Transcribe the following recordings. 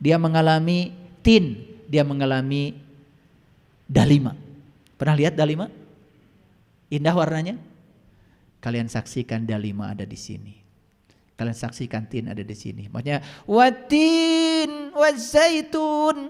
dia mengalami tin, dia mengalami dalima. Pernah lihat dalima? Indah warnanya? Kalian saksikan dalima ada di sini. Kalian saksikan tin ada di sini. Maksudnya watin wazaitun.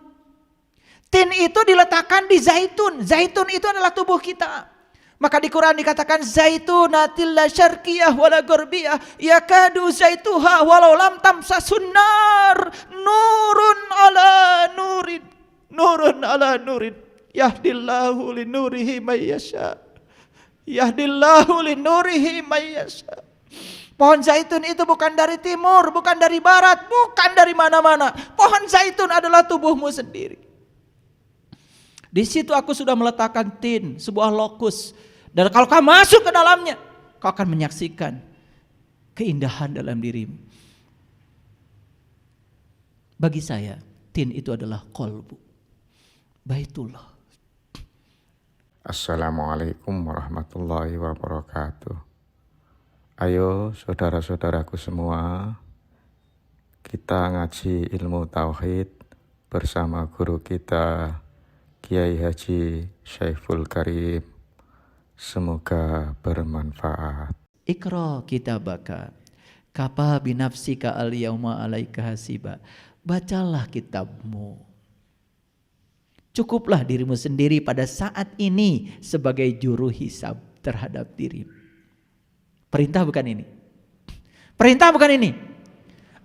Tin itu diletakkan di zaitun. Zaitun itu adalah tubuh kita. Maka di Quran dikatakan zaitunatil la syarqiyah wala gharbiyah yakadu zaituha walau lam tamsasun nar nurun ala nurin nurun ala nurin yahdillahu linurihi may yasha yahdillahu linurihi may yasha. Pohon zaitun itu bukan dari timur, bukan dari barat, bukan dari mana-mana. Pohon zaitun adalah tubuhmu sendiri. Di situ aku sudah meletakkan tin, sebuah lokus. Dan kalau kau masuk ke dalamnya, kau akan menyaksikan keindahan dalam dirimu. Bagi saya, tin itu adalah qalbu, baitullah. Assalamualaikum warahmatullahi wabarakatuh. Ayo saudara-saudaraku semua, kita ngaji ilmu tauhid bersama guru kita Kiai Haji Syaiful Karim. Semoga bermanfaat. Iqra kitabaka kafa binafsika al-yauma 'alaika hasiba. Bacalah kitabmu. Cukuplah dirimu sendiri pada saat ini sebagai juru hisab terhadap dirimu. Perintah bukan ini. Perintah bukan ini.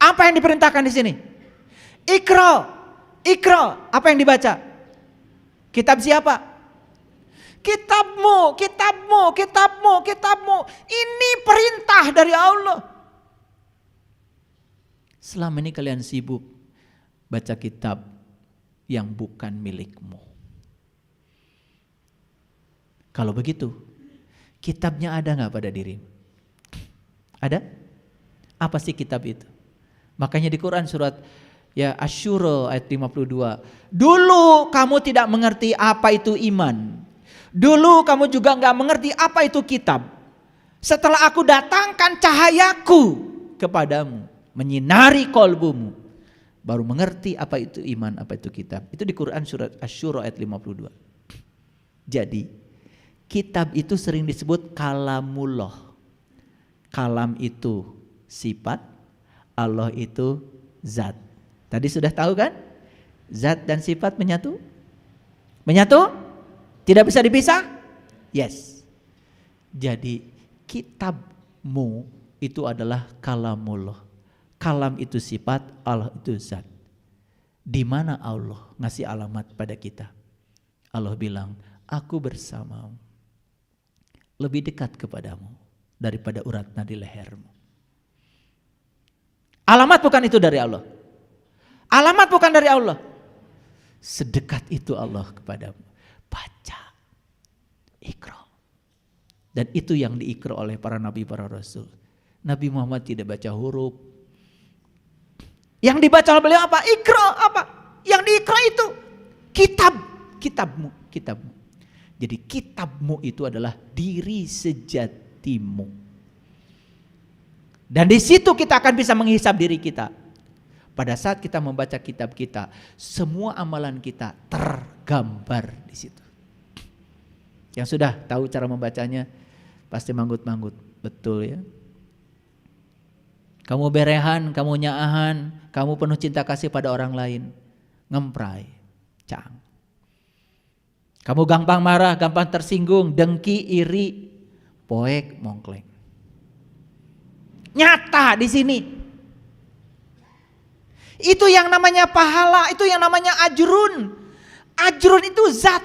Apa yang diperintahkan di sini? Iqra. Iqra. Apa yang dibaca? Kitab siapa? Kitabmu, kitabmu, kitabmu, kitabmu. Ini perintah dari Allah. Selama ini kalian sibuk baca kitab yang bukan milikmu. Kalau begitu, kitabnya ada gak pada dirimu? Ada? Apa sih kitab itu? Makanya di Quran surat ya Asy-Syura ayat 52. Dulu kamu tidak mengerti apa itu iman. Dulu kamu juga gak mengerti apa itu kitab. Setelah aku datangkan cahayaku kepadamu, menyinari kolbumu, baru mengerti apa itu iman, apa itu kitab. Itu di Quran surat Asy-Syura ayat 52. Jadi kitab itu sering disebut kalamullah. Kalam itu sifat, Allah itu zat. Tadi sudah tahu kan? Zat dan sifat menyatu? Menyatu? Tidak bisa dipisah? Yes. Jadi kitabmu itu adalah kalamullah. Kalam itu sifat, Allah itu zat. Di mana Allah ngasih alamat pada kita? Allah bilang, aku bersamamu. Lebih dekat kepadamu daripada urat nadi lehermu. Alamat bukan itu dari Allah. Alamat bukan dari Allah. Sedekat itu Allah kepadamu. Baca. Iqra. Dan itu yang diikra oleh para nabi, para rasul. Nabi Muhammad tidak baca huruf. Yang dibaca oleh beliau apa? Iqra apa? Yang diikra itu kitab. Kitabmu. Kitabmu. Jadi kitabmu itu adalah diri sejatimu. Dan di situ kita akan bisa menghisab diri kita. Pada saat kita membaca kitab kita, semua amalan kita tergambar di situ. Yang sudah tahu cara membacanya pasti manggut-manggut, betul ya. Kamu berehan, kamu nyaahan, kamu penuh cinta kasih pada orang lain, ngemprai, cang. Kamu gampang marah, gampang tersinggung, dengki, iri, poek, mongkleng. Nyata di sini. Itu yang namanya pahala, itu yang namanya ajrun. Ajrun itu zat.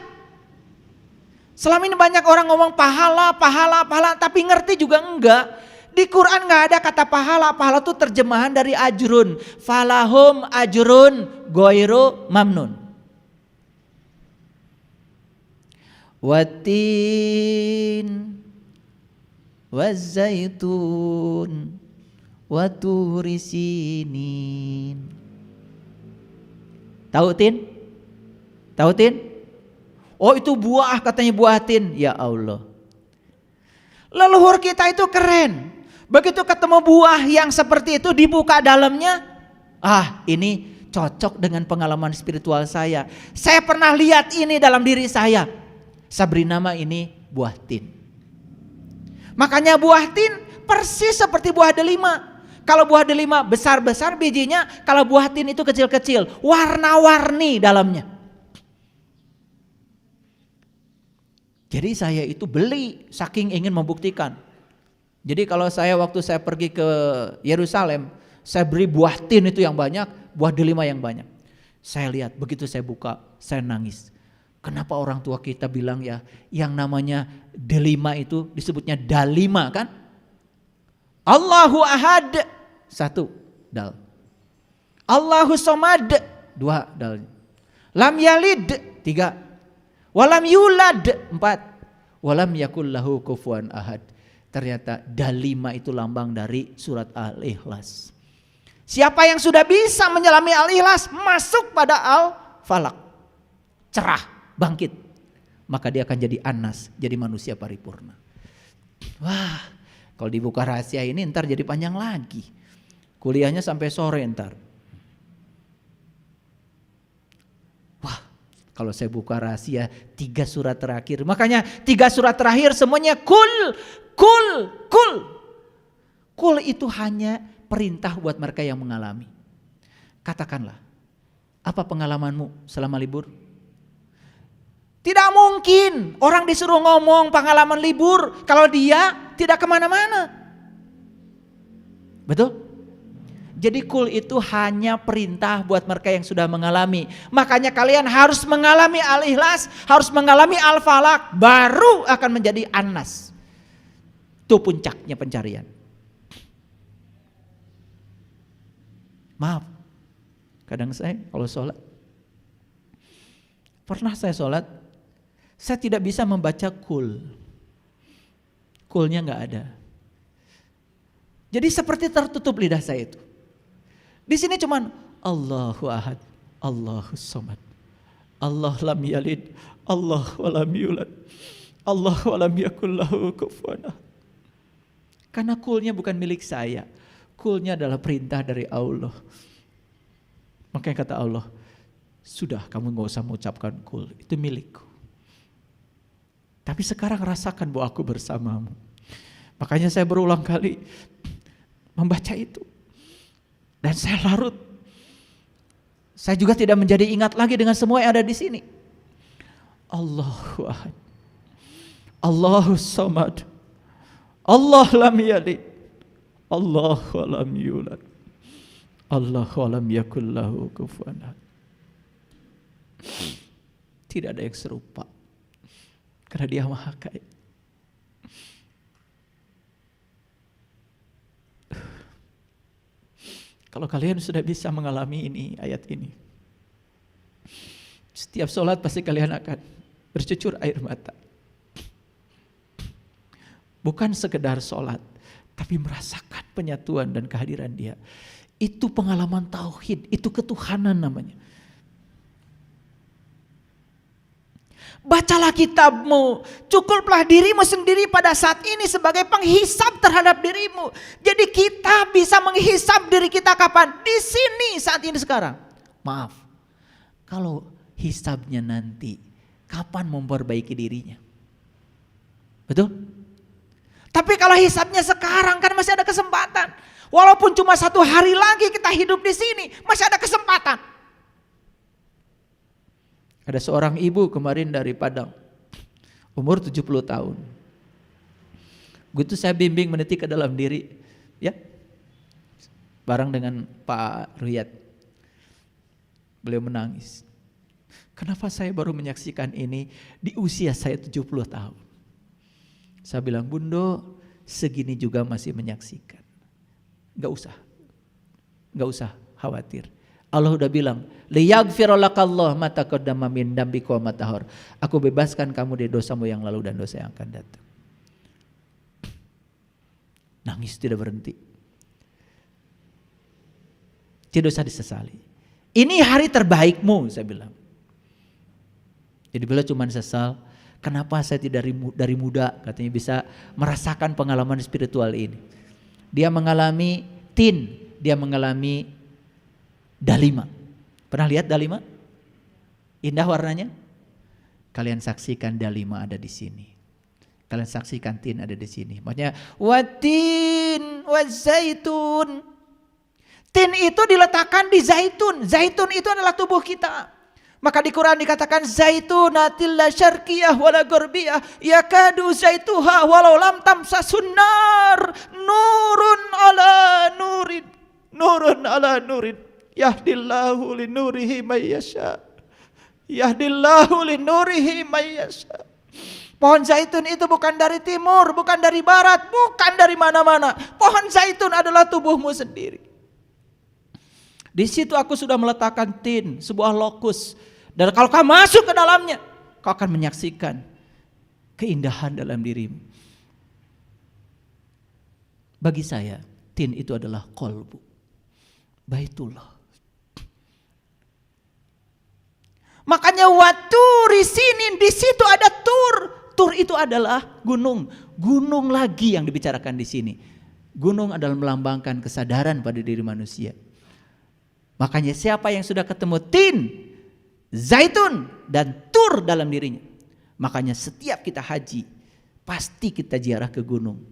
Selama ini banyak orang ngomong pahala, pahala, pahala, tapi ngerti juga enggak. Di Quran enggak ada kata pahala. Pahala itu terjemahan dari ajrun. Falahum ajrun ghairu mamnun. Watin wazaitun waturi sinin. Tahu tin? Tahu tin? Oh itu buah, katanya buah tin. Ya Allah. Leluhur kita itu keren. Begitu ketemu buah yang seperti itu, dibuka dalamnya, ah ini cocok dengan pengalaman spiritual saya. Saya pernah lihat ini dalam diri saya. Saya beri nama ini buah tin. Makanya buah tin persis seperti buah delima. Kalau buah delima besar-besar bijinya, kalau buah tin itu kecil-kecil, warna-warni dalamnya. Jadi saya itu beli saking ingin membuktikan. Jadi kalau waktu saya pergi ke Yerusalem, saya beri buah tin itu yang banyak, buah delima yang banyak. Saya lihat, begitu saya buka, saya nangis. Kenapa orang tua kita bilang ya, yang namanya delima itu disebutnya dalima kan? Allahu ahad, 1 dal. Allahu somad, 2 dal. Lam yalid, 3. Walam yulad, 4. Walam yakul lahu kufuwan ahad. Ternyata dalima itu lambang dari surat Al-Ikhlas. Siapa yang sudah bisa menyelami Al-Ikhlas masuk pada Al-Falaq. Cerah, bangkit. Maka dia akan jadi Anas, jadi manusia paripurna. Wah, kalau dibuka rahasia ini ntar jadi panjang lagi. Kuliahnya sampai sore ntar. Wah, kalau saya buka rahasia 3 surat terakhir. Makanya 3 surat terakhir semuanya kul. Kul itu hanya perintah buat mereka yang mengalami. Katakanlah, apa pengalamanmu selama libur? Tidak mungkin orang disuruh ngomong pengalaman libur kalau dia tidak kemana-mana. Betul? Jadi kul itu hanya perintah buat mereka yang sudah mengalami. Makanya kalian harus mengalami Al-Ikhlas, harus mengalami Al-Falaq, baru akan menjadi Anas. Itu puncaknya pencarian. Maaf, kadang saya kalau sholat, pernah saya sholat, saya tidak bisa membaca kul. Kulnya gak ada. Jadi seperti tertutup lidah saya itu. Di sini cuman Allahu ahad, Allahu somad, Allah lam yalid, Allah walam yulad, Allah walam yakul lahu kufuwan ahad. Karena kulnya bukan milik saya. Kulnya adalah perintah dari Allah. Makanya kata Allah, sudah kamu gak usah mengucapkan kul, itu milikku. Tapi sekarang rasakan bahwa aku bersamamu. Makanya saya berulang kali membaca itu. Dan saya larut. Saya juga tidak menjadi ingat lagi dengan semua yang ada di sini. Allahu ahad, Allahu samad, Allah lam yalid, Allah lam yulad, Allah lam yakul lahu kufuwan ahad. Tidak ada yang serupa. Karena dia maha kaya. Kalau kalian sudah bisa mengalami ini, ayat ini, setiap sholat pasti kalian akan bercucur air mata. Bukan sekedar sholat, tapi merasakan penyatuan dan kehadiran dia. Itu pengalaman tauhid, itu ketuhanan namanya. Bacalah kitabmu, cukuplah dirimu sendiri pada saat ini sebagai penghisap terhadap dirimu. Jadi kita bisa menghisap diri kita kapan? Di sini saat ini sekarang. Maaf, kalau hisabnya nanti, kapan memperbaiki dirinya? Betul? Tapi kalau hisabnya sekarang kan masih ada kesempatan. Walaupun cuma 1 hari lagi kita hidup di sini, masih ada kesempatan. Ada seorang ibu kemarin dari Padang, umur 70 tahun. Begitu saya bimbing meniti ke dalam diri, ya, bareng dengan Pak Ruyat. Beliau menangis. Kenapa saya baru menyaksikan ini di usia saya 70 tahun? Saya bilang, Bundo, segini juga masih menyaksikan. Gak usah khawatir. Allah udah bilang, liyaghfiralakallah ma taqaddama min dzambika wa ma ta'akhkhar. Aku bebaskan kamu dari dosamu yang lalu dan dosa yang akan datang. Nangis tidak berhenti. Tidak usah disesali. Ini hari terbaikmu, saya bilang. Jadi beliau cuma sesal, kenapa saya tidak dari muda katanya bisa merasakan pengalaman spiritual ini. Dia mengalami tin, dia mengalami dalima. Pernah lihat dalima? Indah warnanya? Kalian saksikan dalima ada di sini. Kalian saksikan tin ada di sini. Maksudnya watin wazaitun. Tin itu diletakkan di zaitun. Zaitun itu adalah tubuh kita. Maka di Quran dikatakan zaitunatil la syarqiyah wala gharbiyah yakadu zaituha walau lam tamsasun nar nurun ala nurin nurun ala nurin yahdillahu linurihi may yasha yahdillahu linurihi may yasha. Pohon zaitun itu bukan dari timur, bukan dari barat, bukan dari mana-mana. Pohon zaitun adalah tubuhmu sendiri. Di situ aku sudah meletakkan tin, sebuah lokus. Dan kalau kau masuk ke dalamnya, kau akan menyaksikan keindahan dalam dirimu. Bagi saya, tin itu adalah qalbu, Baitullah. Makanya waturi sinin, di situ ada tur. Tur itu adalah gunung. Gunung lagi yang dibicarakan di sini. Gunung adalah melambangkan kesadaran pada diri manusia. Makanya siapa yang sudah ketemu tin, zaitun dan tur dalam dirinya, makanya setiap kita haji pasti kita ziarah ke gunung.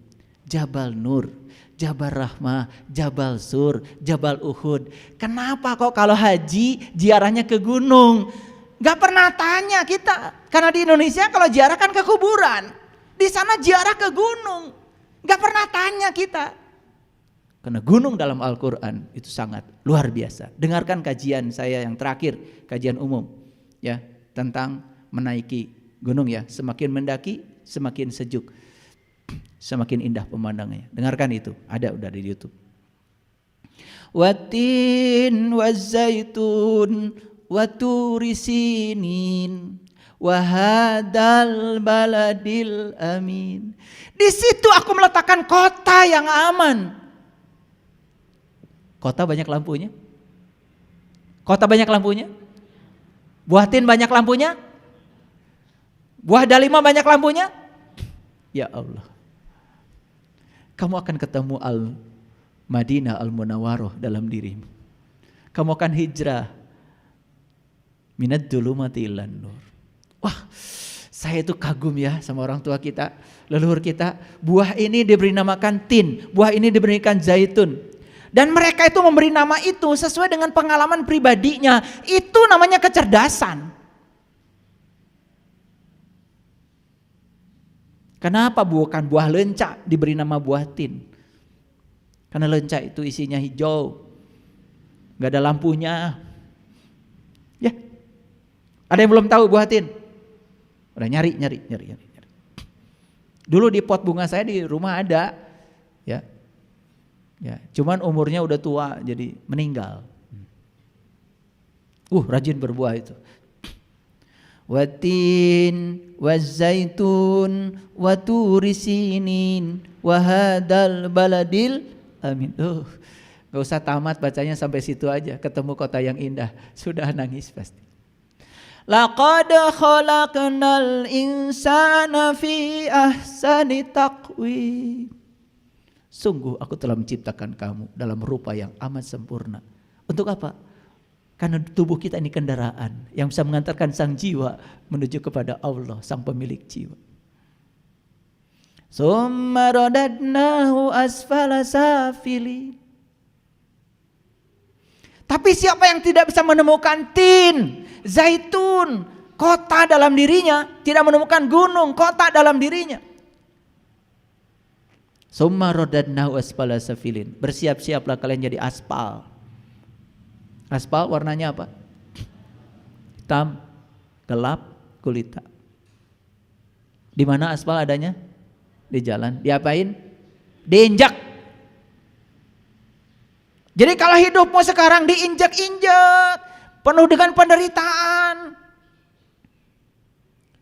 Jabal Nur, Jabal Rahmah, Jabal Sur, Jabal Uhud. Kenapa kok kalau haji ziarahnya ke gunung? Gak pernah tanya kita. Karena di Indonesia kalau ziarah kan ke kuburan, di sana ziarah ke gunung. Gak pernah tanya kita. Karena gunung dalam Al-Quran itu sangat luar biasa. Dengarkan kajian saya yang terakhir, kajian umum ya tentang menaiki gunung ya. Semakin mendaki semakin sejuk, semakin indah pemandangannya. Dengarkan itu, ada udah di YouTube. Watin wazaitun waturi sinin wahadal baladil amin. Di situ aku meletakkan kota yang aman. Kota banyak lampunya? Kota banyak lampunya? Buah tin banyak lampunya? Buah dalima banyak lampunya? Ya Allah. Kamu akan ketemu Al-Madinah Al-Munawwaroh dalam dirimu. Kamu akan hijrah minad dzulumati ilan nur. Wah, saya itu kagum ya sama orang tua kita, leluhur kita. Buah ini diberi namakan tin, buah ini diberikan zaitun. Dan mereka itu memberi nama itu sesuai dengan pengalaman pribadinya. Itu namanya kecerdasan. Kenapa bukan buah lenca diberi nama buah tin? Karena lenca itu isinya hijau, gak ada lampunya. Ya, ada yang belum tahu buah tin? Udah nyari. Dulu di pot bunga saya di rumah ada, ya. Ya, cuman umurnya udah tua jadi meninggal. Rajin berbuah itu. Watin wazaitun waturi sinin wahadal baladil amin. Gak usah tamat bacanya sampai situ aja, ketemu kota yang indah, sudah nangis pasti. Laqad khalaqnal insana fi ahsani taqwim. Sungguh aku telah menciptakan kamu dalam rupa yang amat sempurna. Untuk apa? Karena tubuh kita ini kendaraan yang bisa mengantarkan sang jiwa menuju kepada Allah, sang pemilik jiwa. Summa radadnahu asfala safilin. Tapi siapa yang tidak bisa menemukan tin, zaitun, kota dalam dirinya, tidak menemukan gunung, kota dalam dirinya. Summa radadnahu asfala safilin. Bersiap-siaplah kalian jadi aspal. Aspal warnanya apa? Hitam, gelap, gulita. Di mana aspal adanya? Di jalan. Diapain? Diinjak. Jadi kalau hidupmu sekarang diinjak-injak, penuh dengan penderitaan,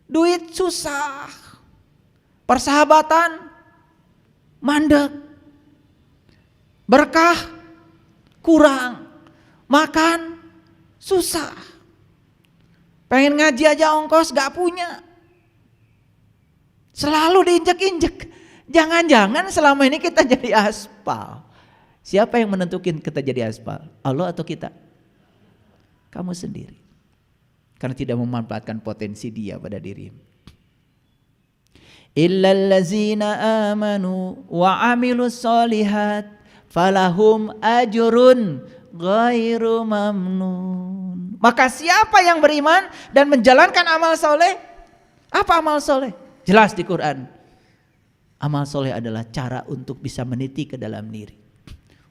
duit susah, persahabatan mandek, berkah kurang, makan susah, pengen ngaji aja ongkos gak punya, selalu diinjek-injek. Jangan-jangan selama ini kita jadi aspal. Siapa yang menentukan kita jadi aspal? Allah atau kita? Kamu sendiri. Karena tidak memanfaatkan potensi dia pada dirimu. Illallazina amanu wa amilus solihat falahum ajrun ghairu mamnun. Maka siapa yang beriman dan menjalankan amal soleh? Apa amal soleh? Jelas di Quran. Amal soleh adalah cara untuk bisa meniti ke dalam diri.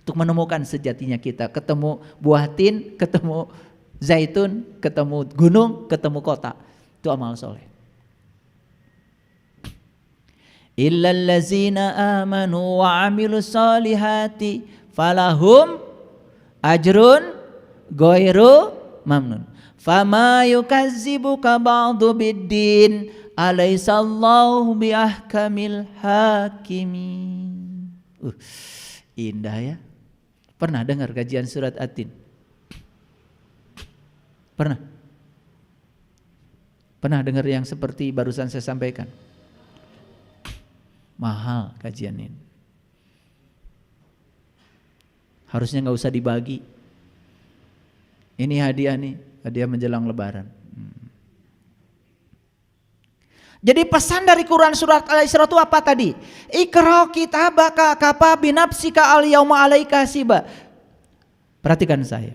Untuk menemukan sejatinya kita. Ketemu buah tin, ketemu zaitun, ketemu gunung, ketemu kota. Itu amal soleh. Illallazina amanu wa amilus solihati falahum ajrun ghairu mamnun. Fama yukazzibuka ba'du biddin alaisallahu biahkamil hakimin. Indah ya. Pernah dengar kajian surat At-Tin? Pernah? Pernah dengar yang seperti barusan saya sampaikan? Mahal kajian ini. Harusnya nggak usah dibagi. Ini hadiah nih, hadiah menjelang Lebaran. Jadi pesan dari Quran surat Al-Isra itu apa tadi? Iqra kitabaka kafa binafsika al-yauma 'alaika hasiba. Perhatikan saya.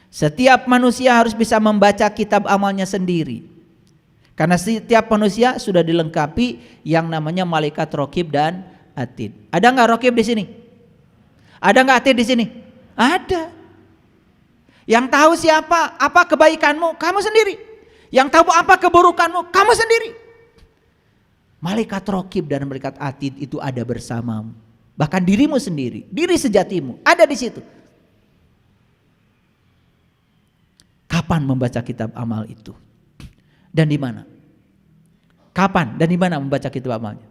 Setiap manusia harus bisa membaca kitab amalnya sendiri. Karena setiap manusia sudah dilengkapi yang namanya malaikat raqib dan atid. Ada nggak raqib di sini? Ada nggak atid di sini? Ada. Yang tahu siapa, apa kebaikanmu, kamu sendiri. Yang tahu apa keburukanmu, kamu sendiri. Malaikat raqib dan malaikat atid itu ada bersamamu. Bahkan dirimu sendiri, diri sejatimu ada di situ. Kapan membaca kitab amal itu? Dan di mana? Kapan dan di mana membaca kitab amalnya?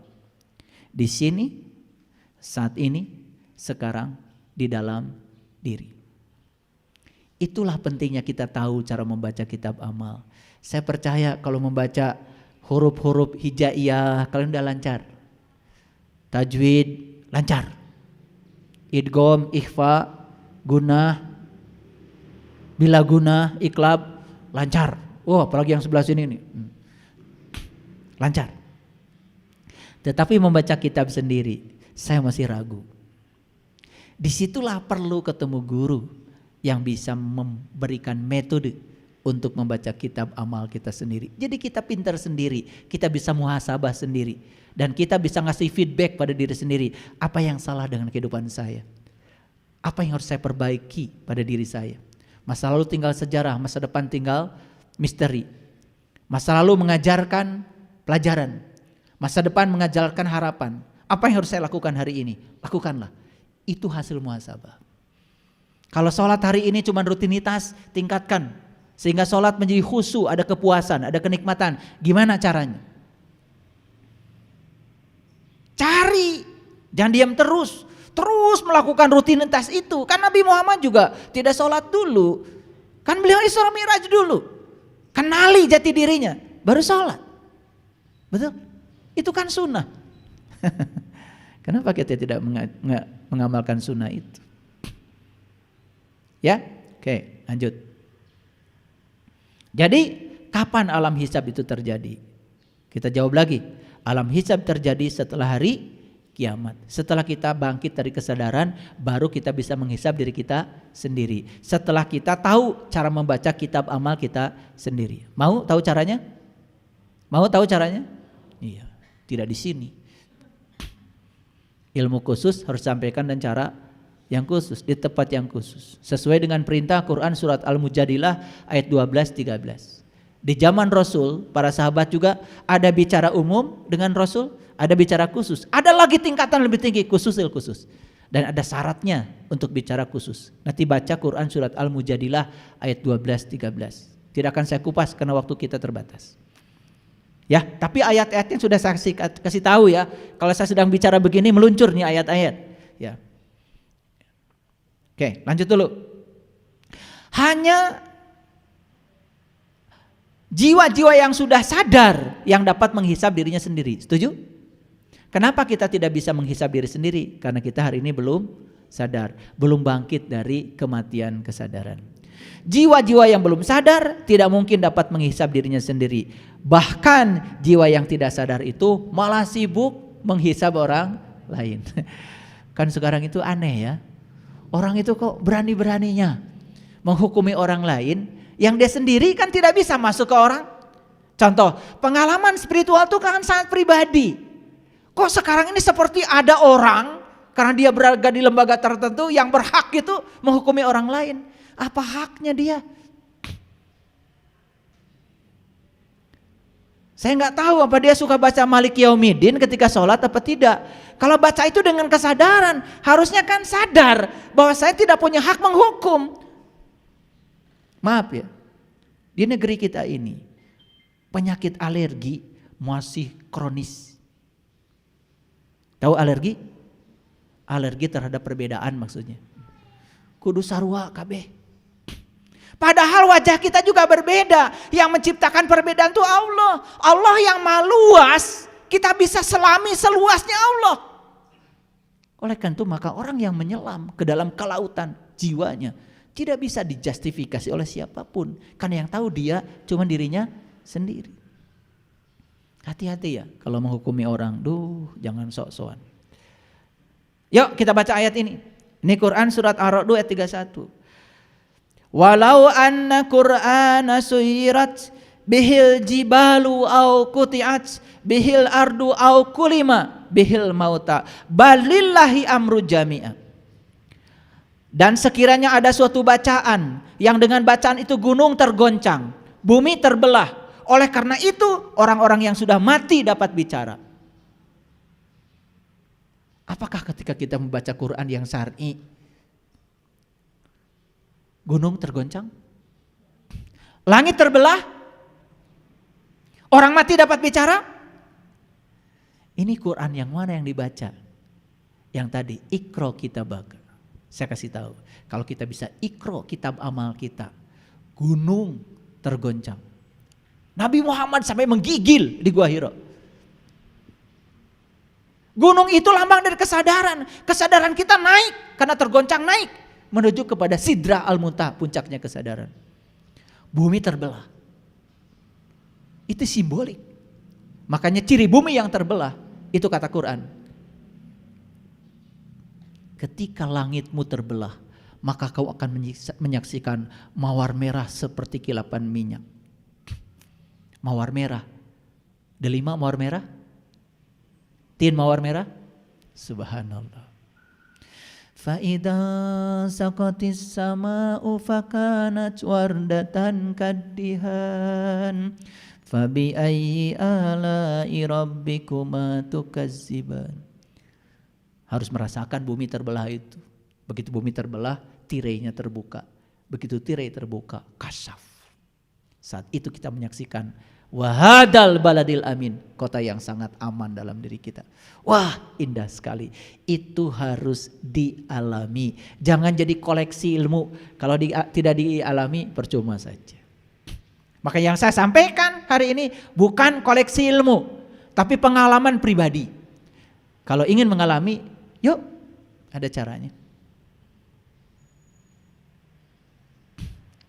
Di sini, saat ini, sekarang, di dalam diri. Itulah pentingnya kita tahu cara membaca kitab amal. Saya percaya kalau membaca huruf-huruf hijaiyah kalian udah lancar. Tajwid lancar. Idgham, ikhfa, gunah, bila gunah, iqlab lancar. Oh, apalagi yang sebelah sini nih. Lancar. Tetapi membaca kitab sendiri, saya masih ragu. Disitulah perlu ketemu guru yang bisa memberikan metode untuk membaca kitab amal kita sendiri. Jadi kita pintar sendiri, kita bisa muhasabah sendiri. Dan kita bisa ngasih feedback pada diri sendiri. Apa yang salah dengan kehidupan saya? Apa yang harus saya perbaiki pada diri saya? Masa lalu tinggal sejarah, masa depan tinggal misteri. Masa lalu mengajarkan pelajaran, masa depan mengajarkan harapan. Apa yang harus saya lakukan hari ini? Lakukanlah. Itu hasil muhasabah. Kalau sholat hari ini cuma rutinitas, tingkatkan. Sehingga sholat menjadi khusyuk, ada kepuasan, ada kenikmatan. Gimana caranya? Cari, jangan diam terus. Terus melakukan rutinitas itu. Kan Nabi Muhammad juga tidak sholat dulu. Kan beliau Isra Mi'raj dulu. Kenali jati dirinya, baru sholat. Betul? Itu kan sunnah. Kenapa kita tidak mengamalkan sunnah itu? Ya, oke, lanjut. Jadi kapan alam hisab itu terjadi? Kita jawab lagi. Alam hisab terjadi setelah hari kiamat. Setelah kita bangkit dari kesadaran, baru kita bisa menghisab diri kita sendiri. Setelah kita tahu cara membaca kitab amal kita sendiri. Mau tahu caranya? Mau tahu caranya? Iya, tidak di sini. Ilmu khusus harus sampaikan dan cara yang khusus, di tempat yang khusus. Sesuai dengan perintah Quran surat Al-Mujadilah ayat 12-13. Di zaman Rasul, para sahabat juga ada bicara umum dengan Rasul, ada bicara khusus. Ada lagi tingkatan lebih tinggi, khususil khusus. Dan ada syaratnya untuk bicara khusus. Nanti baca Quran surat Al-Mujadilah ayat 12-13. Tidak akan saya kupas karena waktu kita terbatas. Ya, tapi ayat-ayatnya sudah saya kasih tahu ya. Kalau saya sedang bicara begini meluncur nih ayat-ayat. Ya. Oke, lanjut dulu. Hanya jiwa-jiwa yang sudah sadar yang dapat menghisab dirinya sendiri. Setuju? Kenapa kita tidak bisa menghisab diri sendiri? Karena kita hari ini belum sadar, belum bangkit dari kematian kesadaran. Jiwa-jiwa yang belum sadar tidak mungkin dapat menghisap dirinya sendiri. Bahkan jiwa yang tidak sadar itu malah sibuk menghisap orang lain. Kan sekarang itu aneh ya. Orang itu kok berani-beraninya menghukumi orang lain yang dia sendiri kan tidak bisa masuk ke orang. Contoh, pengalaman spiritual itu kan sangat pribadi. Kok sekarang ini seperti ada orang karena dia berada di lembaga tertentu yang berhak itu menghukumi orang lain. Apa haknya dia? Saya nggak tahu apa dia suka baca Malik Yaumiddin ketika sholat apa tidak. Kalau baca itu dengan kesadaran, harusnya kan sadar bahwa saya tidak punya hak menghukum. Maaf ya, di negeri kita ini penyakit alergi masih kronis. Tahu alergi? Alergi terhadap perbedaan maksudnya. Kudu sarua kabeh. Padahal wajah kita juga berbeda. Yang menciptakan perbedaan itu Allah. Allah yang maha luas, kita bisa selami seluasnya Allah. Oleh karena itu maka orang yang menyelam ke dalam kelautan jiwanya tidak bisa dijustifikasi oleh siapapun. Karena yang tahu dia cuma dirinya sendiri. Hati-hati ya kalau menghukumi orang. Jangan sok-sokan. Yuk kita baca ayat ini. Ini Quran surat Ar-Ra'd ayat 31. Walau anna Qur'ana suyirat bihil jibalu au kuti'at bihil ardu au kulima bihil mauta balillahi amru jami'a. Dan sekiranya ada suatu bacaan yang dengan bacaan itu gunung tergoncang, bumi terbelah. Oleh karena itu orang-orang yang sudah mati dapat bicara. Apakah ketika kita membaca Quran yang syar'i gunung tergoncang? Langit terbelah? Orang mati dapat bicara? Ini Quran yang mana yang dibaca? Yang tadi, Iqra kitabaka. Saya kasih tahu, kalau kita bisa Iqra kitab amal kita, gunung tergoncang. Nabi Muhammad sampai menggigil di Gua Hira. Gunung itu lambang dari kesadaran. Kesadaran kita naik karena tergoncang naik menuju kepada Sidra Al-Muntaha, puncaknya kesadaran. Bumi terbelah. Itu simbolik. Makanya ciri bumi yang terbelah, itu kata Quran. Ketika langitmu terbelah, maka kau akan menyaksikan mawar merah seperti kilapan minyak. Mawar merah. Delima mawar merah? Tin mawar merah? Subhanallah. Fa'idha saqatis sama'u fakanat wardatan kaddihan fabi ayyi ala'i rabbikuma tukazziban. Harus merasakan bumi terbelah itu. Begitu bumi terbelah, tirainya terbuka. Begitu tirai terbuka, kasyaf. Saat itu kita menyaksikan wahadal baladil amin, kota yang sangat aman dalam diri kita. Wah, indah sekali. Itu harus dialami. Jangan jadi koleksi ilmu. Kalau tidak dialami, percuma saja. Maka yang saya sampaikan hari ini bukan koleksi ilmu, tapi pengalaman pribadi. Kalau ingin mengalami, yuk, ada caranya.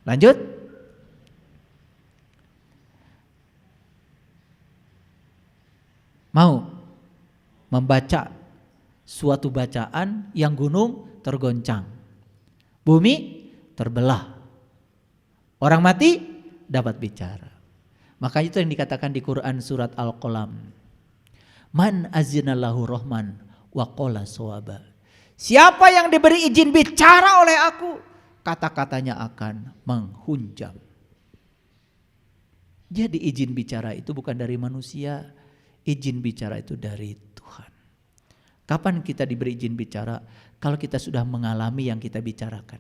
Lanjut. Mau membaca suatu bacaan yang gunung tergoncang, bumi terbelah, orang mati dapat bicara. Maka itu yang dikatakan di Quran surat Al-Qalam. Man azinallahu rahman wa qala sawaba. Siapa yang diberi izin bicara oleh aku, kata-katanya akan menghunjam. Jadi izin bicara itu bukan dari manusia. Izin bicara itu dari Tuhan. Kapan kita diberi izin bicara? Kalau kita sudah mengalami yang kita bicarakan.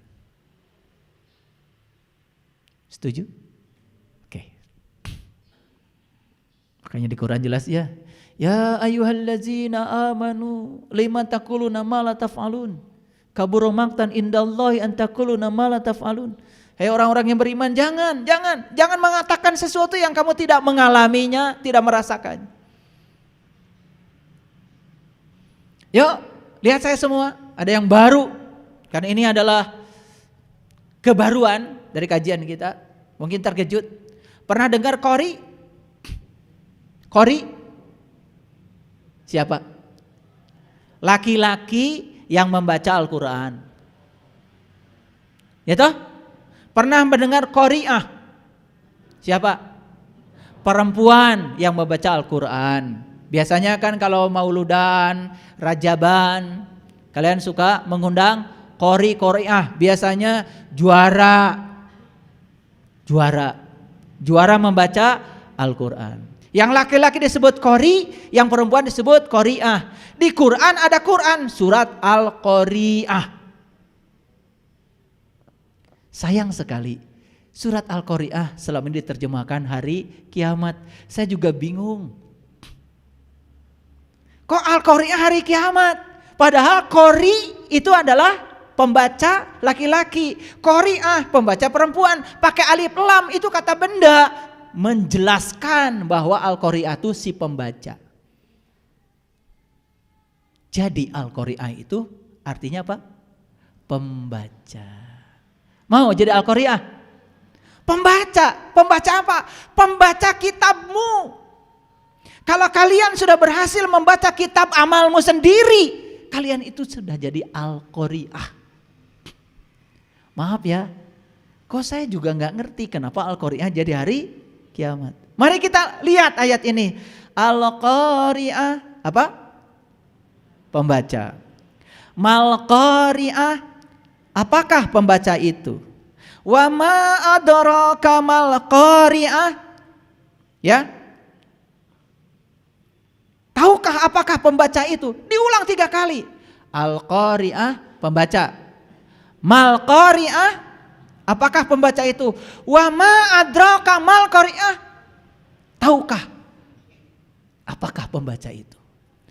Setuju? Oke. Makanya di Quran jelas ya. Ya ayyuhallazina amanu lima taquluna ma la taf'alun. Kabura maqtan indallahi an taquluna ma la taf'alun. Hei orang-orang yang beriman, jangan mengatakan sesuatu yang kamu tidak mengalaminya, tidak merasakannya. Yuk, lihat saya semua, ada yang baru. Karena ini adalah kebaruan. dari kajian kita? Mungkin terkejut. Pernah dengar qori? Qori? Siapa? Laki-laki yang membaca Al-Quran. Ya toh? Pernah mendengar qori'ah? Siapa? Perempuan yang membaca Al-Quran. Biasanya kan kalau mauludan, rajaban, kalian suka mengundang qori'ah. Biasanya juara membaca Al-Quran. Yang laki-laki disebut qori, yang perempuan disebut qori'ah. Di Quran ada Quran, surat Al-Qori'ah. Sayang sekali, surat Al-Qori'ah selama ini diterjemahkan hari kiamat. Saya juga bingung. Kok Al-Qori'ah hari kiamat? Padahal qori itu adalah pembaca laki-laki, qori'ah pembaca perempuan. Pakai alif lam itu kata benda, menjelaskan bahwa Al-Qori'ah itu si pembaca. Jadi Al-Qori'ah itu artinya apa? Pembaca. Mau jadi Al-Qori'ah? Pembaca. Pembaca apa? Pembaca kitabmu. Kalau kalian sudah berhasil membaca kitab amalmu sendiri, kalian itu sudah jadi Al-Qori'ah. Maaf ya, kok saya juga gak ngerti kenapa Al-Qori'ah jadi hari kiamat. Mari kita lihat ayat ini. Al-Qori'ah apa? Pembaca. Mal-Qori'ah, apakah pembaca itu? Wa ma adraka mal-Qori'ah? Ya. Tahukah apakah pembaca itu? Diulang 3 kali. Al-Qori'ah, pembaca. Mal-Qori'ah, apakah pembaca itu? Wa ma adraka mal-Qori'ah? Tahukah apakah pembaca itu?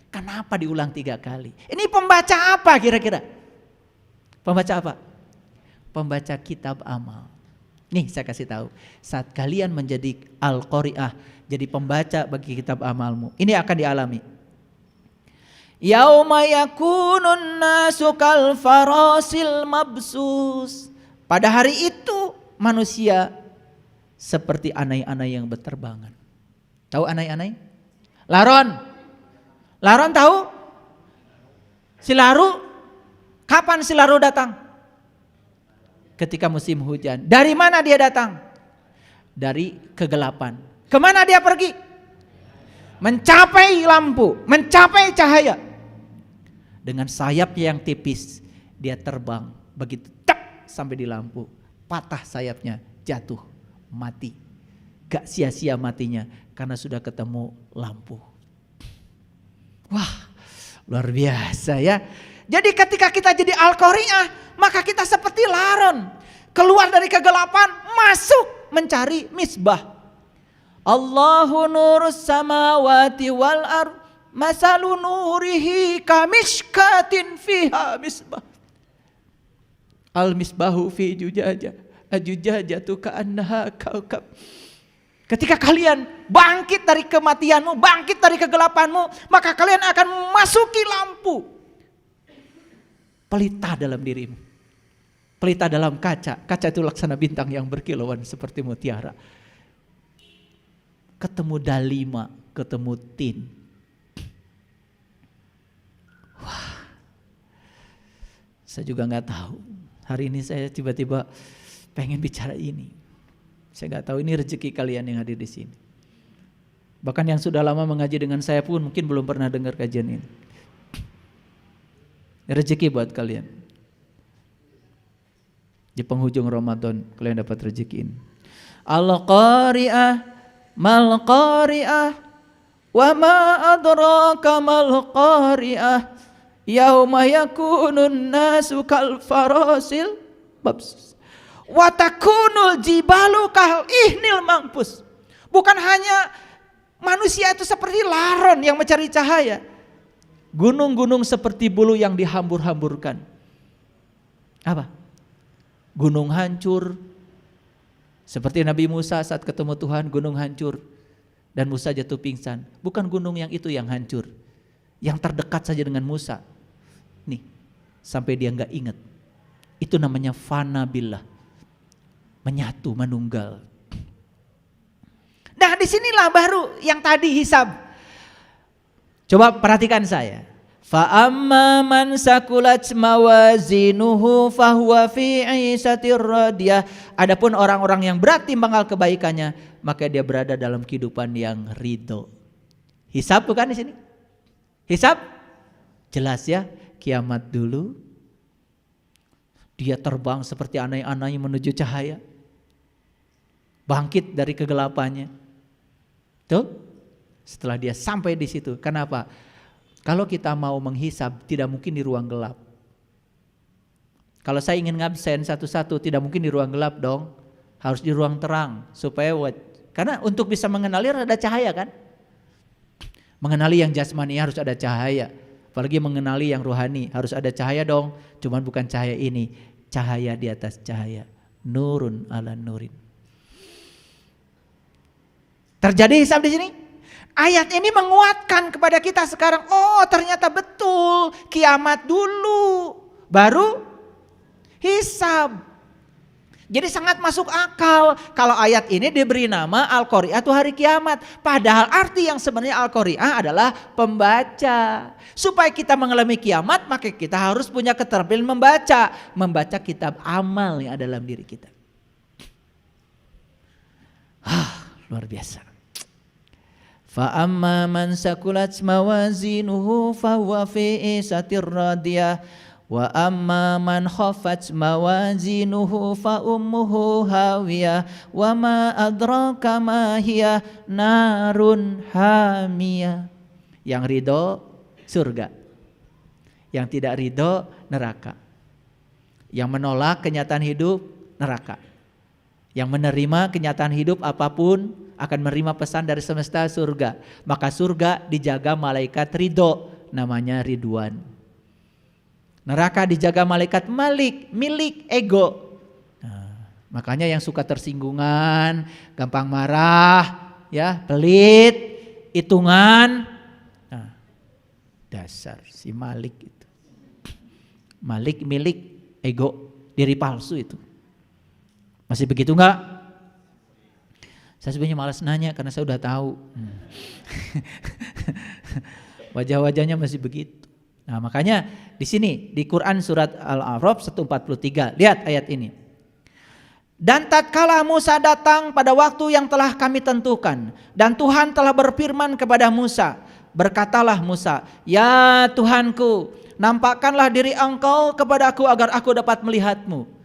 Kenapa diulang 3 kali? Ini pembaca apa kira-kira? Pembaca apa? Pembaca kitab amal. Nih saya kasih tahu, saat kalian menjadi Al-Qori'ah, jadi pembaca bagi kitab amalmu, ini akan dialami. Yauma yakunun nasu kal farasil mabsus. Pada hari itu manusia seperti anai-anai yang berterbangan. Tahu anai-anai? Laron. Laron tahu? Silaru. Kapan silaru datang? Ketika musim hujan. Dari mana dia datang? Dari kegelapan. Kemana dia pergi? Mencapai lampu, mencapai cahaya. Dengan sayapnya yang tipis, dia terbang. Begitu tak sampai di lampu, patah sayapnya, jatuh, mati. Gak sia-sia matinya karena sudah ketemu lampu. Wah, luar biasa ya. Jadi ketika kita jadi Al-Qori'ah, maka kita seperti laron. Keluar dari kegelapan, masuk mencari misbah. Allahu nurus samawati wal ard, masalu nurihi kamishkatin fiha misbah. Al-misbahu fi jujajah, ajujajatu ka'annaha kaukab. Ketika kalian bangkit dari kematianmu, bangkit dari kegelapanmu, maka kalian akan masuki lampu. Pelita dalam dirimu. Pelita dalam kaca. Kaca itu laksana bintang yang berkilauan seperti mutiara. Ketemu dalima, ketemu tin. Wah. Saya juga gak tahu. Hari ini saya tiba-tiba pengen bicara ini. Saya gak tahu ini rezeki kalian yang hadir di sini. Bahkan yang sudah lama mengaji dengan saya pun mungkin belum pernah dengar kajian ini. Rezeki buat kalian. Di penghujung Ramadan kalian dapat rezeki ini. Al-Qari'ah, mal-Qari'ah, wa ma adraka mal-Qari'ah, yauma yakunun nasu kal farasil mabsus. Watakunul jibalu kal ihnil mangpus. Bukan hanya manusia itu seperti laron yang mencari cahaya. Gunung-gunung seperti bulu yang dihambur-hamburkan. Apa? Gunung hancur. Seperti Nabi Musa saat ketemu Tuhan, gunung hancur. Dan Musa jatuh pingsan. Bukan gunung yang itu yang hancur. Yang terdekat saja dengan Musa. Nih, sampai dia gak ingat. Itu namanya fana billah. menyatu, menunggal. Nah disinilah baru yang tadi hisab. Coba perhatikan saya. Fa'amma man sakulat mawazinuhu fahuwa fi 'ishatir radiyah. Adapun orang-orang yang berat timbangan kebaikannya, maka dia berada dalam kehidupan yang ridho. Hisab bukan di sini? Hisab jelas ya, kiamat dulu. Dia terbang seperti anai-anai menuju cahaya. Bangkit dari kegelapannya. Tuh, setelah dia sampai di situ. Kenapa? Kalau kita mau menghisab tidak mungkin di ruang gelap. Kalau saya ingin ngabsen satu-satu tidak mungkin di ruang gelap dong. Harus di ruang terang supaya karena untuk bisa mengenali ada cahaya kan? Mengenali yang jasmani harus ada cahaya. Apalagi mengenali yang rohani harus ada cahaya dong. Cuman bukan cahaya ini, cahaya di atas cahaya. Nurun ala nurin. Terjadi hisab di sini. Ayat ini menguatkan kepada kita sekarang, oh ternyata betul kiamat dulu baru hisab. Jadi sangat masuk akal kalau ayat ini diberi nama Al-Qari'ah itu hari kiamat. Padahal arti yang sebenarnya Al-Qari'ah adalah pembaca. Supaya kita mengalami kiamat maka kita harus punya keterampilan membaca. Membaca kitab amal yang ada dalam diri kita. Luar biasa. Fa man sakulat mawazinuhu fahuwa fi 'ishatir radiyah wa amma man khaffat mawazinuhu fa ummuhu hawiyah wa ma adraka ma hiya narun hamiyah. Yang ridho surga, yang tidak ridho neraka. Yang menolak kenyataan hidup neraka. Yang menerima kenyataan hidup apapun akan menerima pesan dari semesta surga. Maka surga dijaga malaikat ridho, namanya Ridwan. Neraka dijaga malaikat milik ego. Nah, makanya yang suka tersinggungan, gampang marah, ya, pelit, hitungan. Nah, dasar si Malik itu. Malik milik ego, diri palsu itu. Masih begitu enggak? Saya sebenarnya malas nanya karena saya udah tahu. Wajah-wajahnya masih begitu. Nah, makanya di sini di Quran surat Al-A'raf 143, lihat ayat ini. Dan tatkala Musa datang pada waktu yang telah kami tentukan dan Tuhan telah berfirman kepada Musa, berkatalah Musa, "Ya Tuhanku, nampakkanlah diri engkau kepadaku agar aku dapat melihatmu."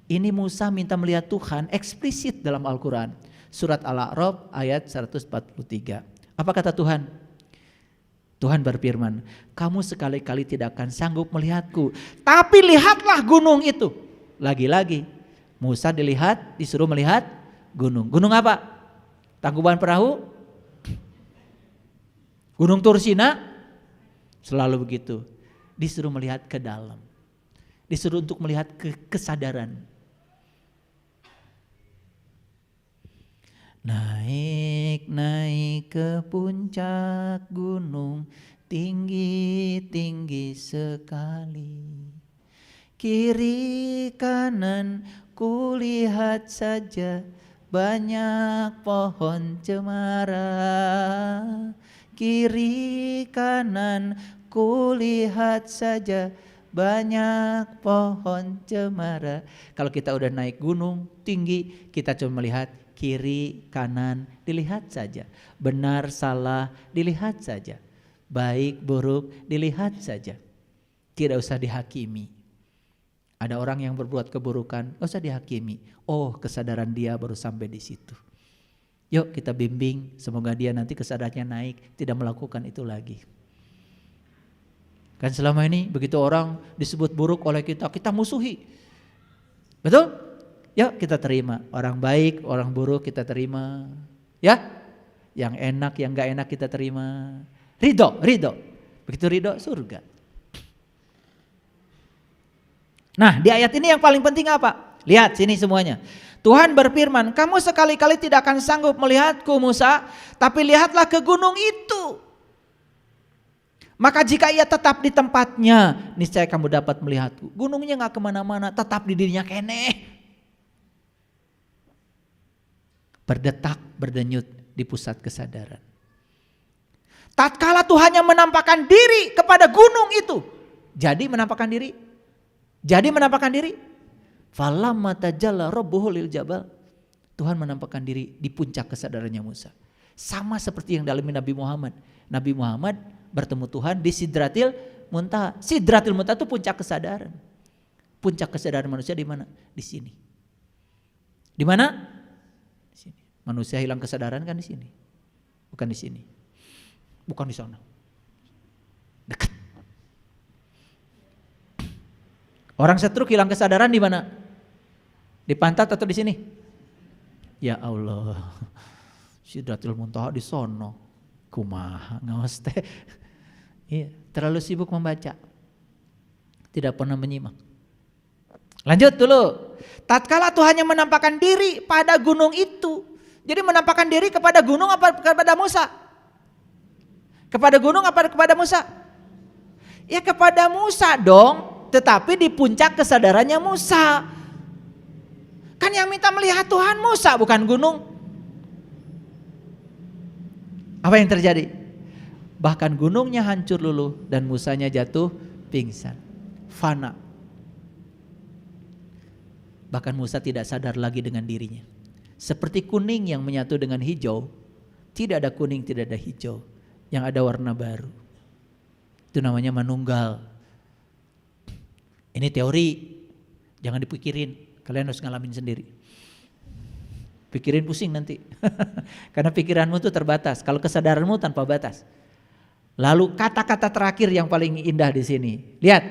Ini Musa minta melihat Tuhan eksplisit dalam Al-Quran. Surat Al-A'raf ayat 143. Apa kata Tuhan? Tuhan berfirman, kamu sekali-kali tidak akan sanggup melihatku. Tapi lihatlah gunung itu. Lagi-lagi Musa disuruh melihat gunung. Gunung apa? Tangkuban Perahu? Gunung Tursina? Selalu begitu. Disuruh melihat ke dalam. Disuruh untuk melihat kesadaran. Naik ke puncak gunung, tinggi sekali. Kiri kanan kulihat saja banyak pohon cemara. Kiri kanan kulihat saja banyak pohon cemara. Kalau kita udah naik gunung tinggi, kita cuma melihat kiri, kanan, dilihat saja. Benar, salah, dilihat saja. Baik, buruk, dilihat saja. Tidak usah dihakimi. Ada orang yang berbuat keburukan, gak usah dihakimi. Oh, kesadaran dia baru sampai di situ. Yuk kita bimbing, semoga dia nanti kesadarannya naik, tidak melakukan itu lagi. Kan selama ini begitu orang disebut buruk oleh kita, kita musuhi. Betul? Yuk kita terima, orang baik, orang buruk kita terima, ya. Yang enak, yang gak enak kita terima. Ridho. Begitu ridho, surga. Nah, di ayat ini yang paling penting apa? Lihat sini semuanya. Tuhan berfirman, kamu sekali-kali tidak akan sanggup melihatku Musa, tapi lihatlah ke gunung itu. Maka jika ia tetap di tempatnya, niscaya kamu dapat melihatku. Gunungnya gak kemana-mana, tetap di dirinya keneh. berdetak, berdenyut di pusat kesadaran. Tatkala Tuhannya menampakkan diri kepada gunung itu, jadi menampakkan diri. Falamma tajalla rabbuhu lil jabal. Tuhan menampakkan diri di puncak kesadarannya Musa. Sama seperti yang dialami Nabi Muhammad. Nabi Muhammad bertemu Tuhan di Sidratil Muntaha. Sidratil Muntaha itu puncak kesadaran. Puncak kesadaran manusia di mana? Di sini. Di mana? Di sini. Manusia hilang kesadaran kan di sini. Bukan di sini. Bukan di sana. Dekat. Orang setruk hilang kesadaran di mana? Di pantat atau di sini? Ya Allah. Sidratul Muntaha di sono. Kumaha ngaos teh. Iya, terlalu sibuk membaca. Tidak pernah menyimak. Lanjut dulu. Tatkala Tuhannya menampakkan diri pada gunung itu. Jadi menampakkan diri kepada gunung apa kepada Musa? Kepada gunung apa kepada Musa? Ya kepada Musa dong. Tetapi di puncak kesadarannya Musa. Kan yang minta melihat Tuhan Musa bukan gunung. Apa yang terjadi? Bahkan gunungnya hancur luluh dan Musanya jatuh pingsan. Fana. Bahkan Musa tidak sadar lagi dengan dirinya. Seperti kuning yang menyatu dengan hijau. Tidak ada kuning, tidak ada hijau. Yang ada warna baru. Itu namanya manunggal. Ini teori. Jangan dipikirin. Kalian harus ngalamin sendiri. Pikirin pusing nanti. Karena pikiranmu itu terbatas. Kalau kesadaranmu tanpa batas. Lalu kata-kata terakhir yang paling indah di sini. Lihat.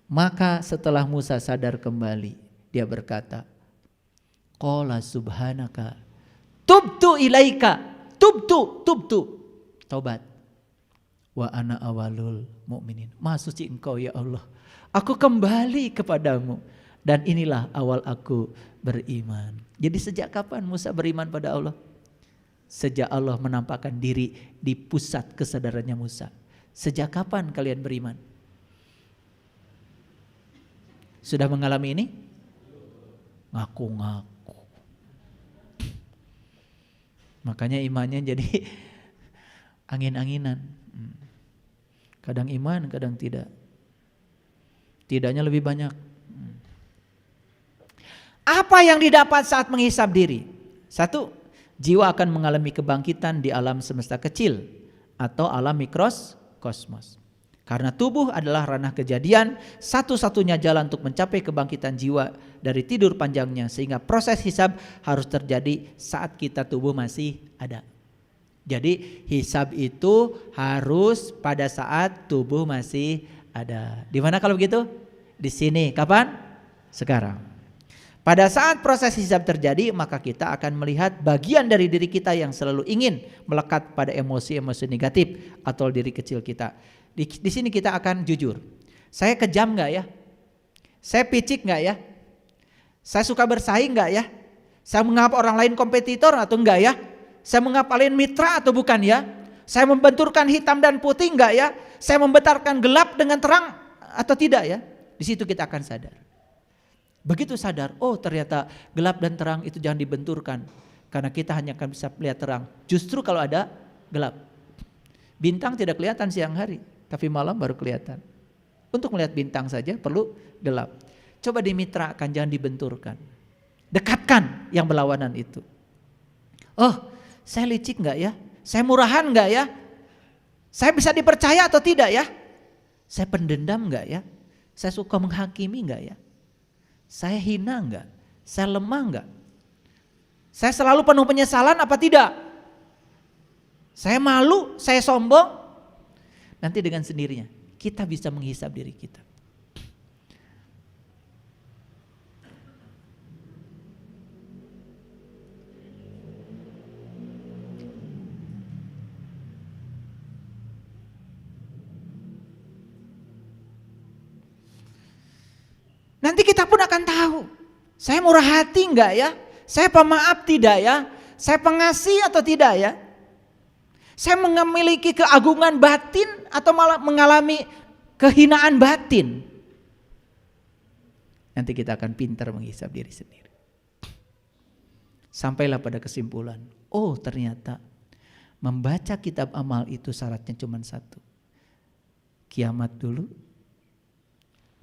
Maka setelah Musa sadar kembali. Dia berkata. Qala subhanaka. Tubtu ilaika. Tubtu. Taubat. Wa ana awalul mu'minin. Maha suci engkau ya Allah. Aku kembali kepadamu. Dan inilah awal aku beriman. Jadi sejak kapan Musa beriman pada Allah? Sejak Allah menampakkan diri di pusat kesadarannya Musa. Sejak kapan kalian beriman? Sudah mengalami ini? Ngaku-ngaku. Makanya imannya jadi angin-anginan. Kadang iman, kadang tidak. Tidaknya lebih banyak. Apa yang didapat saat menghisap diri? Satu, jiwa akan mengalami kebangkitan di alam semesta kecil atau alam mikrokosmos. Karena tubuh adalah ranah kejadian, satu-satunya jalan untuk mencapai kebangkitan jiwa dari tidur panjangnya, sehingga proses hisab harus terjadi saat kita tubuh masih ada. Jadi hisab itu harus pada saat tubuh masih ada. Di mana kalau begitu? Di sini. Kapan? Sekarang. Pada saat proses hisab terjadi, maka kita akan melihat bagian dari diri kita yang selalu ingin melekat pada emosi-emosi negatif atau diri kecil kita. Di sini kita akan jujur. Saya kejam nggak ya? Saya picik nggak ya? Saya suka bersaing nggak ya? Saya menganggap orang lain kompetitor atau enggak ya? Saya menganggap kalian mitra atau bukan ya? Saya membenturkan hitam dan putih enggak ya? Saya membentarkan gelap dengan terang atau tidak ya? Di situ kita akan sadar. Begitu sadar, oh ternyata gelap dan terang itu jangan dibenturkan. Karena kita hanya akan bisa melihat terang. Justru kalau ada gelap. Bintang tidak kelihatan siang hari, tapi malam baru kelihatan. Untuk melihat bintang saja perlu gelap. Coba dimitrakan, jangan dibenturkan. Dekatkan yang berlawanan itu. Oh, saya licik enggak ya? Saya murahan enggak ya? Saya bisa dipercaya atau tidak ya? Saya pendendam enggak ya? Saya suka menghakimi enggak ya? Saya hina enggak? Saya lemah enggak? Saya selalu penuh penyesalan apa tidak? Saya malu, saya sombong. Nanti dengan sendirinya kita bisa menghisap diri kita. Nanti kita pun akan tahu, saya murah hati enggak ya? Saya pemaaf tidak ya? Saya pengasih atau tidak ya? Saya memiliki keagungan batin atau malah mengalami kehinaan batin? Nanti kita akan pintar menghisap diri sendiri. Sampailah pada kesimpulan, oh ternyata membaca kitab amal itu syaratnya cuma satu. Kiamat dulu,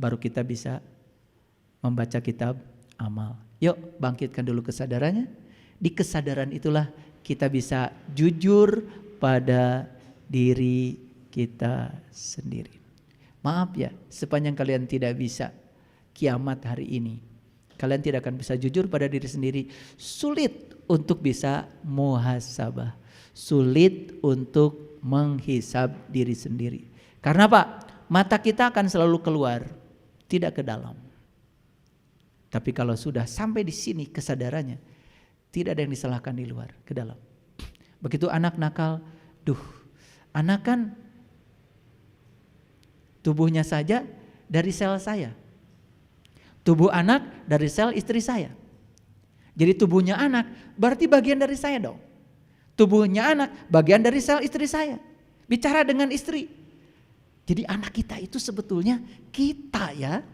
baru kita bisa membaca kitab amal. Yuk bangkitkan dulu kesadarannya. Di kesadaran itulah kita bisa jujur pada diri kita sendiri. Maaf ya, sepanjang kalian tidak bisa kiamat hari ini, kalian tidak akan bisa jujur pada diri sendiri. Sulit untuk bisa muhasabah, sulit untuk menghisab diri sendiri. Karena apa? Mata kita akan selalu keluar, tidak ke dalam. Tapi kalau sudah sampai di sini kesadarannya, tidak ada yang disalahkan di luar, ke dalam. Begitu anak nakal, anak kan tubuhnya saja dari sel saya. Tubuh anak dari sel istri saya. Jadi tubuhnya anak berarti bagian dari saya dong. Tubuhnya anak bagian dari sel istri saya. Bicara dengan istri. Jadi anak kita itu sebetulnya kita ya.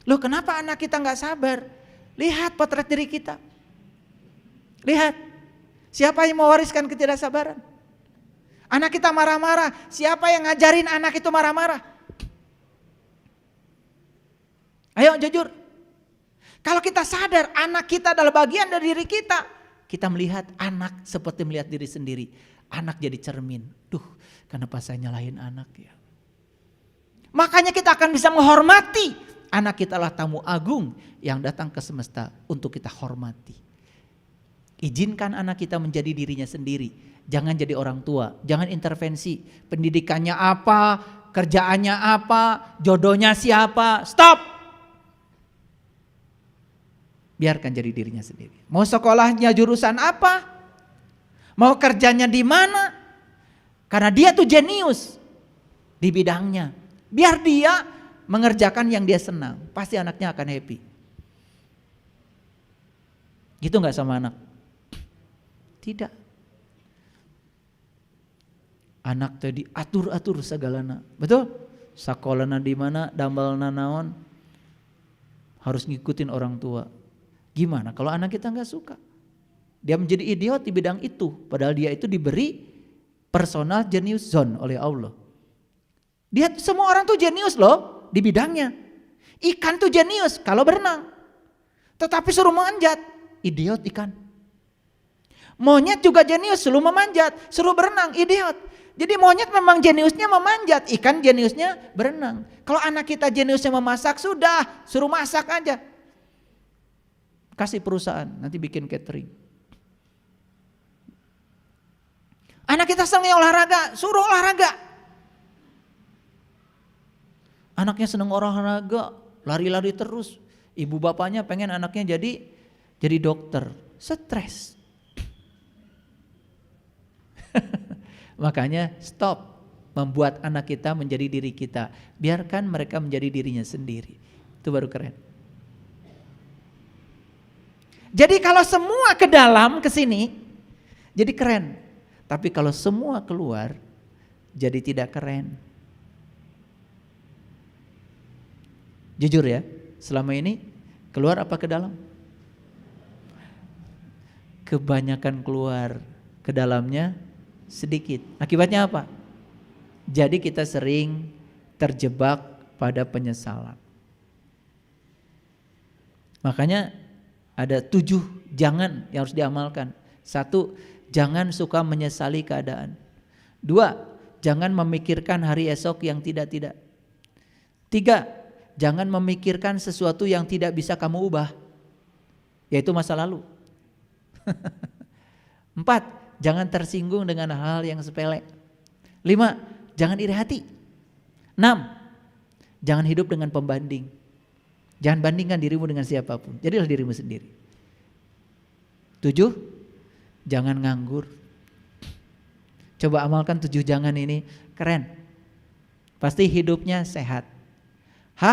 Loh kenapa anak kita gak sabar? Lihat potret diri kita. Lihat. Siapa yang mewariskan ketidaksabaran? Anak kita marah-marah. Siapa yang ngajarin anak itu marah-marah? Ayo jujur. Kalau kita sadar anak kita adalah bagian dari diri kita. Kita melihat anak seperti melihat diri sendiri. Anak jadi cermin. Kenapa saya nyalahin anak ya? Makanya kita akan bisa menghormati. Anak kita adalah tamu agung yang datang ke semesta untuk kita hormati. Izinkan anak kita menjadi dirinya sendiri. Jangan jadi orang tua. Jangan intervensi. Pendidikannya apa, kerjaannya apa, jodohnya siapa. Stop. Biarkan jadi dirinya sendiri. Mau sekolahnya jurusan apa? Mau kerjanya di mana? Karena dia tuh jenius di bidangnya. Biar dia mengerjakan yang dia senang. Pasti anaknya akan happy. Gitu gak sama anak? Tidak. Anak tadi atur-atur segalana. Betul? Sakolana di mana, dambalna naon. Harus ngikutin orang tua. Gimana kalau anak kita gak suka? Dia menjadi idiot di bidang itu. Padahal dia itu diberi personal genius zone oleh Allah. Dia semua orang tuh jenius loh di bidangnya. Ikan tuh jenius kalau berenang. Tetapi suruh manjat, idiot ikan. Monyet juga jenius, suruh memanjat, suruh berenang, idiot. Jadi monyet memang jeniusnya memanjat, ikan jeniusnya berenang. Kalau anak kita jeniusnya memasak, sudah suruh masak aja. Kasih perusahaan, nanti bikin catering. Anak kita senang olahraga, suruh olahraga. Anaknya senang olahraga, lari-lari terus. Ibu bapaknya pengen anaknya jadi dokter, stres. Makanya stop membuat anak kita menjadi diri kita. Biarkan mereka menjadi dirinya sendiri. Itu baru keren. Jadi kalau semua ke dalam ke sini jadi keren. Tapi kalau semua keluar jadi tidak keren. Jujur ya, selama ini keluar apa ke dalam? Kebanyakan keluar, ke dalamnya sedikit. Akibatnya apa? Jadi kita sering terjebak pada penyesalan. Makanya ada 7 jangan yang harus diamalkan. 1, jangan suka menyesali keadaan. 2, jangan memikirkan hari esok yang tidak-tidak. 3, jangan memikirkan sesuatu yang tidak bisa kamu ubah, yaitu masa lalu. 4, jangan tersinggung dengan hal yang sepele. 5, jangan iri hati. 6, jangan hidup dengan pembanding. Jangan bandingkan dirimu dengan siapapun. Jadilah dirimu sendiri. 7, jangan nganggur. Coba amalkan 7 jangan ini, keren. Pasti hidupnya sehat. H,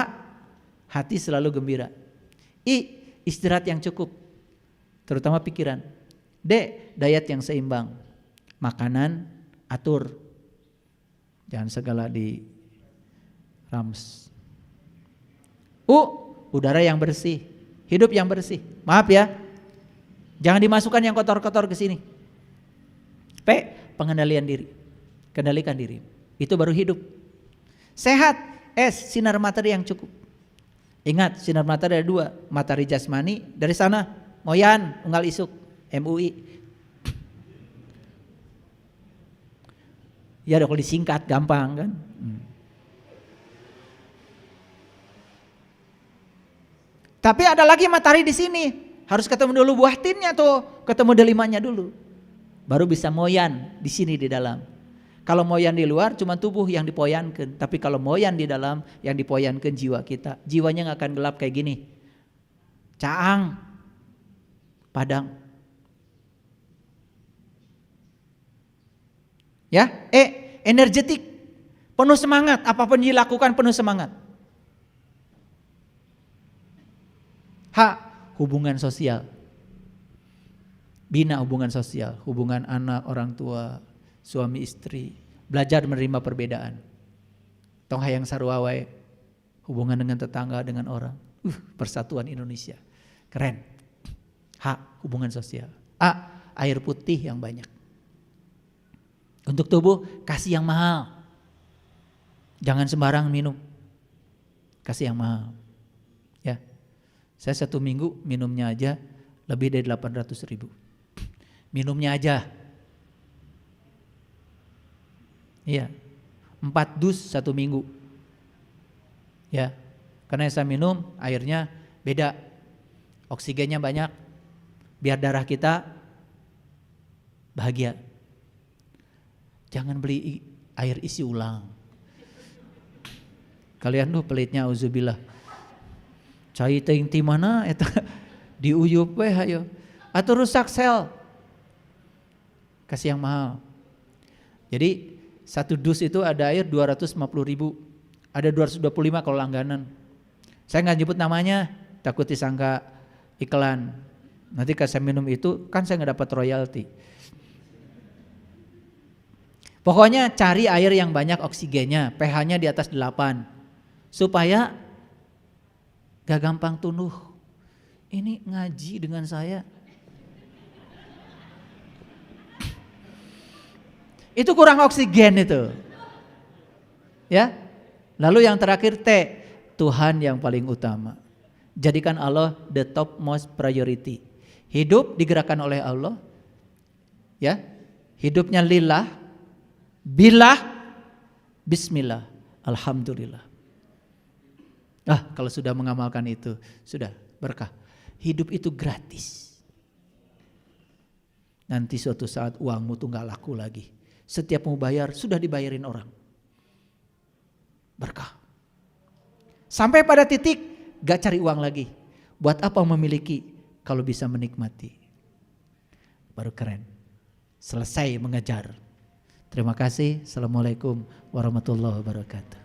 hati selalu gembira. I, istirahat yang cukup, terutama pikiran. D, diet yang seimbang. Makanan atur. Jangan segala di rams. U, udara yang bersih, hidup yang bersih. Maaf ya, Jangan dimasukkan yang kotor-kotor ke sini. P, pengendalian diri. Kendalikan diri. Itu baru hidup. Sehat. S, sinar matahari yang cukup. Ingat, sinar matahari ada 2, matahari jasmani dari sana, Moyan, Unggal Isuk, MUI. Ya kalau disingkat gampang kan. Tapi ada lagi matahari di sini. Harus ketemu dulu buah tinnya tuh, ketemu delimanya dulu. Baru bisa moyan di sini di dalam. Kalau moyan di luar cuma tubuh yang dipoyankan, tapi kalau moyan di dalam yang dipoyankan jiwa kita. Jiwanya nggak akan gelap kayak gini. Caang, padang. Ya, energetik, penuh semangat, apapun dilakukan penuh semangat. H, hubungan sosial. Bina hubungan sosial, hubungan anak, orang tua, suami istri, belajar menerima perbedaan. Tong hayang sarua-wae, hubungan dengan tetangga, dengan orang. Persatuan Indonesia. Keren. H, hubungan sosial. A, air putih yang banyak. Untuk tubuh, kasih yang mahal. Jangan sembarang minum. Kasih yang mahal. Ya. Saya 1 minggu minumnya aja lebih dari 800.000. Minumnya aja. Iya. 4 dus 1 minggu. Ya. Karena yang saya minum airnya beda. Oksigennya banyak. Biar darah kita bahagia. Jangan beli air isi ulang. Kalian tuh pelitnya auzubillah. Cai ting ti mana eta diuyup we hayo. Atau rusak sel. Kasih yang mahal. Jadi 1 dus itu ada air 250.000. Ada 225 kalau langganan. Saya nggak nyebut namanya, takut disangka iklan. Nanti kalau saya minum itu kan saya nggak dapat royalti. Pokoknya cari air yang banyak oksigennya, pH-nya di atas 8. Supaya gak gampang tunduh. Ini ngaji dengan saya. Itu kurang oksigen itu. Ya. Lalu yang terakhir T, Tuhan yang paling utama. Jadikan Allah the topmost priority. Hidup digerakkan oleh Allah. Ya. Hidupnya lillah. Billah, bismillah, alhamdulillah. Kalau sudah mengamalkan itu, sudah berkah. Hidup itu gratis. Nanti suatu saat uangmu tuh gak laku lagi. Setiap mau bayar, sudah dibayarin orang. Berkah. Sampai pada titik gak cari uang lagi. Buat apa memiliki kalau bisa menikmati? Baru keren. Selesai mengejar. Terima kasih. Assalamualaikum warahmatullahi wabarakatuh.